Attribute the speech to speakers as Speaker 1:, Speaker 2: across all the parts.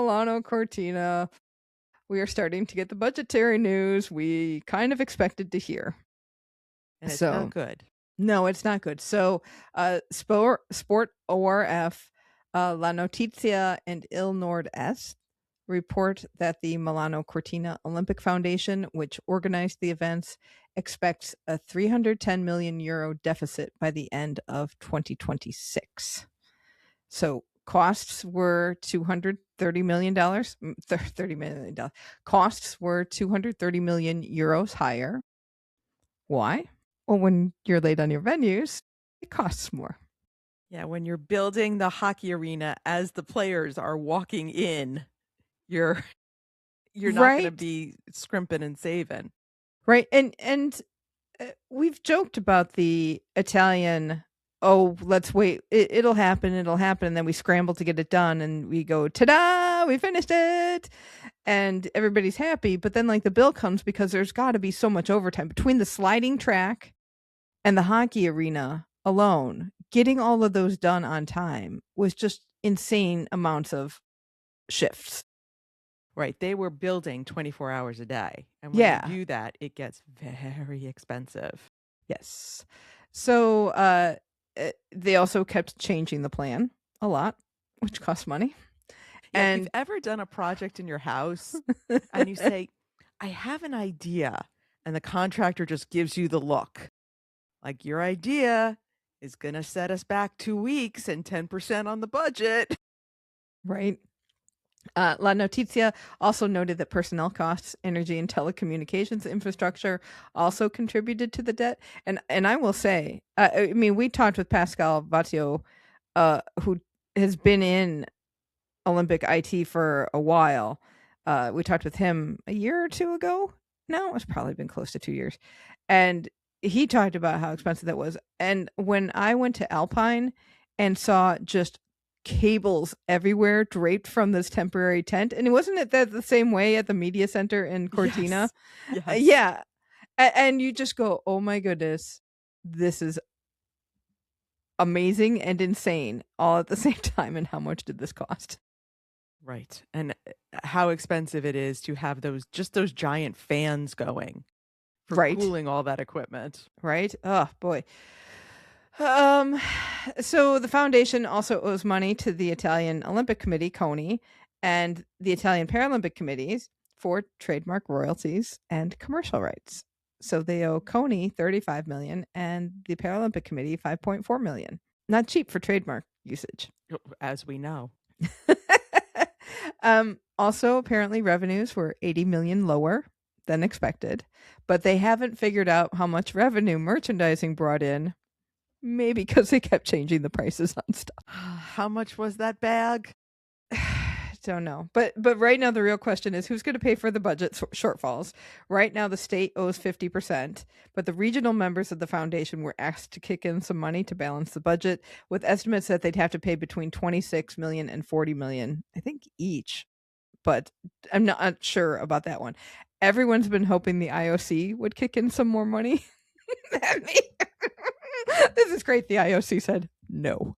Speaker 1: Milano Cortina. We are starting to get the budgetary news we kind of expected to hear.
Speaker 2: And it's
Speaker 1: So,
Speaker 2: not good.
Speaker 1: no, it's not good. So, Sport ORF, La Notizia, and Il Nord Est report that the Milano Cortina Olympic Foundation, which organized the events, expects a 310 million euro deficit by the end of 2026. So costs were $230 million. $30 million. Costs were 230 million euros higher. Why? Well, when you're late on your venues, it costs more.
Speaker 2: Yeah, when you're building the hockey arena as the players are walking in, you're not going to
Speaker 1: Right.
Speaker 2: be scrimping and saving.
Speaker 1: Right. And we've joked about the Italian, oh, let's wait. It'll happen. And then we scramble to get it done and we go, ta-da, we finished it. And everybody's happy. But then like the bill comes because there's got to be so much overtime between the sliding track and the hockey arena alone. Getting all of those done on time was just insane amounts of shifts.
Speaker 2: Right. They were building 24 hours a day. And when
Speaker 1: Yeah.
Speaker 2: you do that, it gets very expensive.
Speaker 1: Yes. So they also kept changing the plan a lot, which costs money.
Speaker 2: Yeah, if
Speaker 1: And
Speaker 2: you've ever done a project in your house and you say, I have an idea, and the contractor just gives you the look. Like, your idea is going to set us back 2 weeks and 10% on the budget.
Speaker 1: right. La Notizia also noted that personnel costs, energy, and telecommunications infrastructure also contributed to the debt. And I will say, I mean, we talked with Pascal Vatio, who has been in Olympic IT for a while. We talked with him a year or two ago. No, it's probably been close to 2 years. And he talked about how expensive that was. And when I went to Alpine and saw just cables everywhere draped from this temporary tent, and it wasn't it that the same way at the media center in Cortina?
Speaker 2: Yes. Yes.
Speaker 1: Yeah. And you just go, oh my goodness, this is amazing and insane all at the same time. And how much did this cost?
Speaker 2: Right. And how expensive it is to have those giant fans going for
Speaker 1: Right.
Speaker 2: cooling all that equipment.
Speaker 1: Right? Oh boy. So the foundation also owes money to the Italian Olympic Committee, CONI, and the Italian Paralympic Committees for trademark royalties and commercial rights. So they owe CONI 35 million and the Paralympic Committee 5.4 million. Not cheap for trademark usage.
Speaker 2: As we know.
Speaker 1: Also, apparently revenues were 80 million lower than expected, but they haven't figured out how much revenue merchandising brought in. Maybe because they kept changing the prices on stuff.
Speaker 2: How much was that bag?
Speaker 1: Don't know. But right now the real question is who's going to pay for the budget shortfalls? Right now the state owes 50%, but the regional members of the foundation were asked to kick in some money to balance the budget, with estimates that they'd have to pay between 26 million and 40 million, I think each. But I'm not sure about that one. Everyone's been hoping the IOC would kick in some more money. This is great. The IOC said no.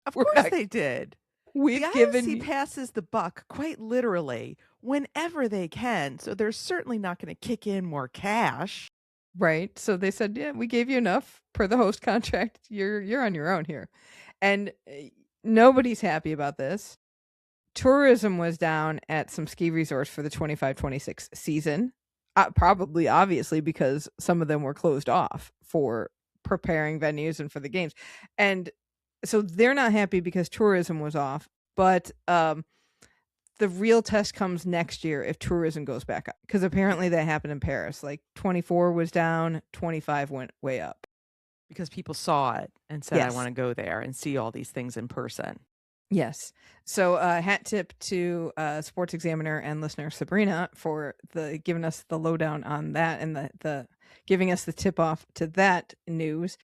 Speaker 2: Of course they did.
Speaker 1: We've
Speaker 2: the
Speaker 1: given
Speaker 2: IOC passes the buck quite literally whenever they can, so they're certainly not going to kick in more cash.
Speaker 1: Right. So they said, yeah, we gave you enough per the host contract. You're on your own here. And nobody's happy about this. Tourism was down at some ski resorts for the 25-26 season. Probably, obviously, because some of them were closed off for preparing venues and for the games. And so they're not happy because tourism was off. But the real test comes next year if tourism goes back up. Because apparently that happened in Paris. Like 24 was down, 25 went way up.
Speaker 2: Because people saw it and said,
Speaker 1: Yes.
Speaker 2: I want to go there and see all these things in person.
Speaker 1: Yes. So hat tip to Sports Examiner and listener Sabrina for giving us the lowdown on that and the giving us the tip off to that news.